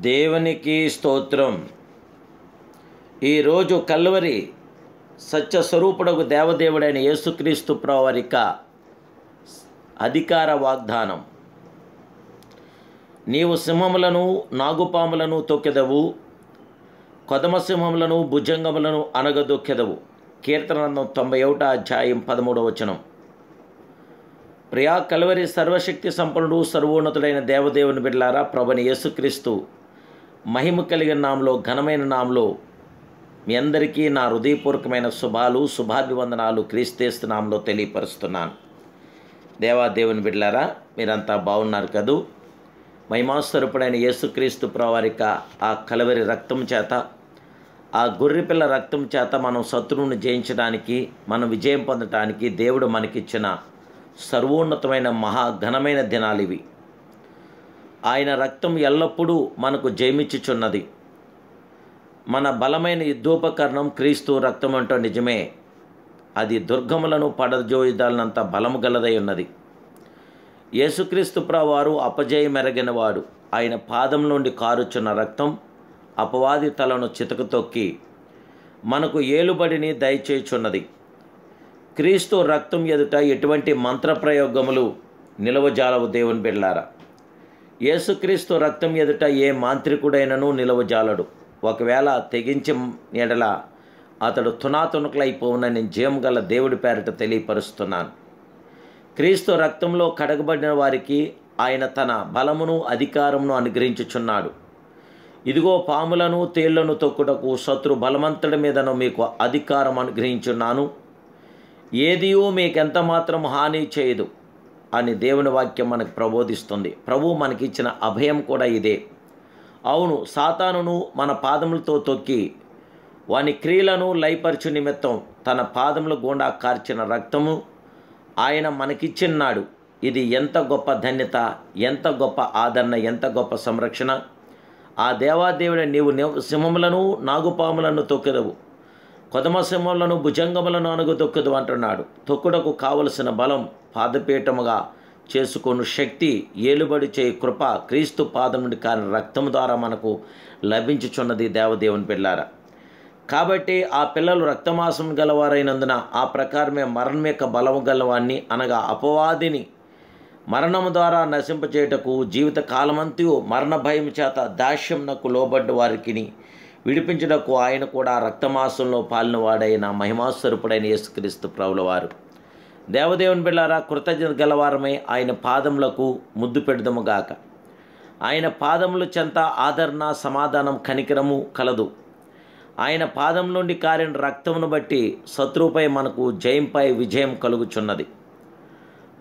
దేవునికి స్తోత్రం. ఈరోజు కల్వరి సత్యస్వరూపుడకు దేవదేవుడైన యేసుక్రీస్తు ప్రభువారి అధికార వాగ్దానం. నీవు సింహములను నాగుపాములను తొక్కెదవు, కొదమ సింహములను భుజంగములను అనగదొక్కెదవు. కీర్తన గ్రంథం 91 అధ్యాయం 13వ వచనం. ప్రియా కల్వరి సర్వశక్తి సంపన్నుడు సర్వోన్నతుడైన దేవదేవుని బిడ్డలారా, ప్రభుని యేసుక్రీస్తు మహిమ కలిగిన నామలో, ఘనమైన నామలో మీ అందరికీ నా హృదయపూర్వకమైన శుభాభివందనాలు క్రీస్తు నామలో తెలియపరుస్తున్నాను. దేవాదేవుని బిడ్డలారా, మీరంతా బాగున్నారు కదూ? మహిమాస్వరూపుడైన యేసుక్రీస్తు ప్రభువారి ఆ కల్వరి రక్తం చేత, ఆ గొర్రెపిల్ల రక్తం చేత మనం శత్రువును జయించడానికి, మనం విజయం పొందడానికి దేవుడు మనకిచ్చిన సర్వోన్నతమైన మహాఘనమైన దినాలు ఇవి. ఆయన రక్తం ఎల్లప్పుడూ మనకు జయమిచ్చుచున్నది. మన బలమైన యుద్ధోపకరణం క్రీస్తు రక్తం అంటూ నిజమే. అది దుర్గములను పడజోయుదాలనంత బలము గలదై ఉన్నది. యేసుక్రీస్తు ప్రభువారు అపజయమెరగినవాడు. ఆయన పాదం నుండి కారుచున్న రక్తం అపవాది తలను చితకతొక్కి మనకు ఏలుబడిని దయచేయుచున్నది. క్రీస్తు రక్తం ఎదుట ఎటువంటి మంత్రప్రయోగములు నిలవజాలవు దేవుని బిడ్డలారా. యేసుక్రీస్తు రక్తం ఎదుట ఏ మాంత్రికుడైనను నిలవజాలడు. ఒకవేళ తెగించి ఎడల అతడు తునాతునకలైపోవునని జయం గల దేవుడి పేరిట తెలియపరుస్తున్నాను. క్రీస్తు రక్తంలో కడగబడిన వారికి ఆయన తన బలమును అధికారమును అనుగ్రహించుచున్నాడు. ఇదిగో, పాములను తేళ్లను తొక్కుటకు శత్రు బలవంతుడి మీదను మీకు అధికారం అనుగ్రహించున్నాను, ఏదియూ మీకెంత మాత్రం హాని చేయదు అని దేవుని వాక్యం మనకు ప్రబోధిస్తుంది. ప్రభువు మనకిచ్చిన అభయం కూడా ఇదే. అవును, సాతానును మన పాదములతో తొక్కి వాని క్రియలను లయపరచు నిమిత్తం తన పాదముల గుండా కార్చిన రక్తము ఆయన మనకిచ్చిన్నాడు. ఇది ఎంత గొప్ప ధన్యత, ఎంత గొప్ప ఆదరణ, ఎంత గొప్ప సంరక్షణ. ఆ దేవాదేవుడే, నీవు సింహములను నాగుపాములను తొక్కెదవు, కొదమ సింహములను భుజంగములను అనగదొక్కెదు అంటున్నాడు. తొక్కుటకు కావలసిన బలం, పాదపీఠముగా చేసుకొను శక్తి, ఏలుబడి చేయి కృప క్రీస్తు పాదం నుండి కాని రక్తము ద్వారా మనకు లభించుచున్నది దేవదేవుని పిల్లారా. కాబట్టి ఆ పిల్లలు రక్తమాసం గలవారైనందున ఆ ప్రకారమే మరణం యొక్క బలము గలవాన్ని, అనగా అపవాదిని మరణము ద్వారా నశింపచేయుటకు జీవిత కాలమంతయు మరణ భయం చేత దాస్యమునకు లోబడ్డ వారికి విడిపించుటకు ఆయన కూడా రక్తమాసంలో పాలినవాడైన మహిమాస్వరూపుడైన యేసుక్రీస్తు ప్రభుల వారు. దేవదేవుని బిడ్డలారా, కృతజ్ఞత గలవారమై ఆయన పాదములకు ముద్దు పెడదముగాక. ఆయన పాదముల చెంత ఆదరణ, సమాధానం, కనికరము కలదు. ఆయన పాదం నుండి కారిన రక్తమును బట్టి శత్రువుపై మనకు జయంపై విజయం కలుగుచున్నది.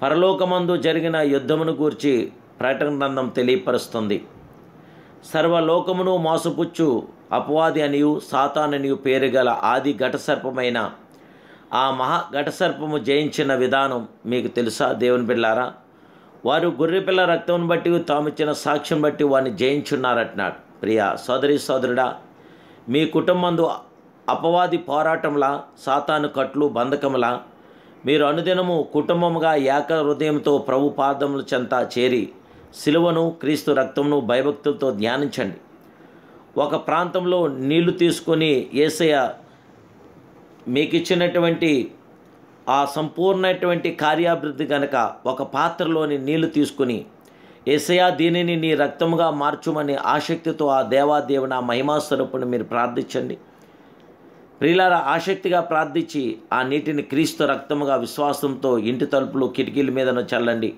పరలోకమందు జరిగిన యుద్ధమును గూర్చి ప్రకటన గ్రంథం తెలియపరుస్తుంది. సర్వలోకమును మోసపుచ్చు అపవాది అనియు సాతాననియు పేరుగల ఆది ఘటసర్పమైన ఆ మహా ఘటసర్పము జయించిన విధానం మీకు తెలుసా దేవుని బిడ్డలారా? వారు గొర్రెపిల్ల రక్తం బట్టి తామిచ్చిన సాక్ష్యం బట్టి వారిని జయించున్నారంటున్నాడు. ప్రియా సోదరి సోదరుడా, మీ కుటుంబంలో అపవాది పోరాటంలా, సాతాను కట్లు బంధకములా మీరు అనుదినము కుటుంబముగా ఏక హృదయంతో ప్రభు పాదముల చెంత చేరి సిలువను, క్రీస్తు రక్తమును భయభక్తులతో ధ్యానించండి. ఒక ప్రాంతంలో నీళ్లు తీసుకొని యేసయ్య మీకు ఇచ్చినటువంటి ఆ సంపూర్ణమైనటువంటి కార్యాభివృద్ధి కనుక ఒక పాత్రలోని నీళ్లు తీసుకుని, యేసయ్య దీనిని నీ రక్తముగా మార్చుమని ఆసక్తితో ఆ దేవాదేవుని, ఆ మహిమాస్వరూపుని మీరు ప్రార్థించండి. ప్రియులారా, ఆసక్తిగా ప్రార్థించి ఆ నీటిని క్రీస్తు రక్తముగా విశ్వాసంతో ఇంటి తలుపులు, కిటికీల మీదను చల్లండి.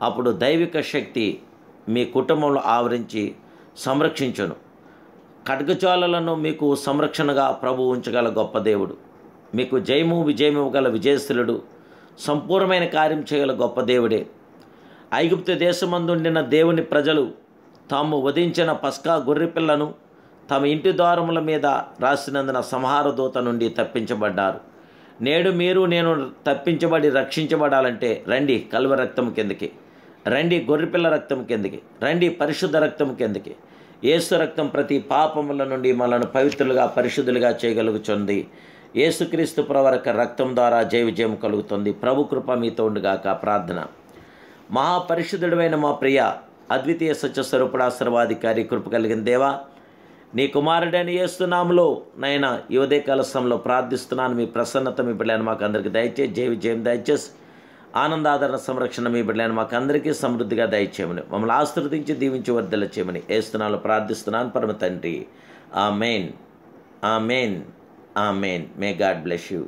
అప్పుడు దైవిక శక్తి మీ కుటుంబంలో ఆవరించి సంరక్షించును. ఖడ్గజ్వాలలను మీకు సంరక్షణగా ప్రభు ఉంచగల గొప్ప దేవుడు, మీకు జయము విజయము గల విజయశీలుడు, సంపూర్ణమైన కార్యం చేయగల గొప్ప దేవుడే. ఐగుప్తు దేశమందుండిన దేవుని ప్రజలు తాము వధించిన పస్కా గొర్రెపిల్లను తమ ఇంటి ద్వారముల మీద రాసినందున సంహార దూత నుండి తప్పించబడ్డారు. నేడు మీరు నేను తప్పించబడి రక్షించబడాలంటే రండి కల్వరి రక్తం కిందకి, రండి గొర్రెపిల్ల రక్తం కిందకి, రండి పరిశుద్ధ రక్తం కిందకి. యేసు రక్తం ప్రతి పాపముల నుండి మనల్ని పవిత్రులుగా, పరిశుద్ధులుగా చేయగలుగుతుంది. యేసుక్రీస్తు ప్రభువారి రక్తం ద్వారా జయ విజయం కలుగుతుంది. ప్రభు కృప మీతో ఉండుగాక. ప్రార్థన. మహాపరిశుద్ధుడైన మా ప్రియ అద్వితీయ సత్యస్వరూపుడు ఆశీర్వాదికారి కృప కలిగిన దేవా, నీ కుమారుడని యేసునామములో నైనా ఈ ఉదయకాల సమయంలో ప్రార్థిస్తున్నాను. మీ ప్రసన్నత మీ బిడ్డలైన మాకు అందరికీ దయచేసి, జయ విజయం దయచేసి, ఆనందాదరణ సంరక్షణ మీ బిడ్డలైన మాకు అందరికీ సమృద్ధిగా దయచేయమని, మమ్మల్ని ఆశీర్వదించి దీవించి వర్ధల చేయమని యేసునామములో ప్రార్థిస్తున్నాను పరమ తండ్రి. Amen, amen, amen. May God bless you.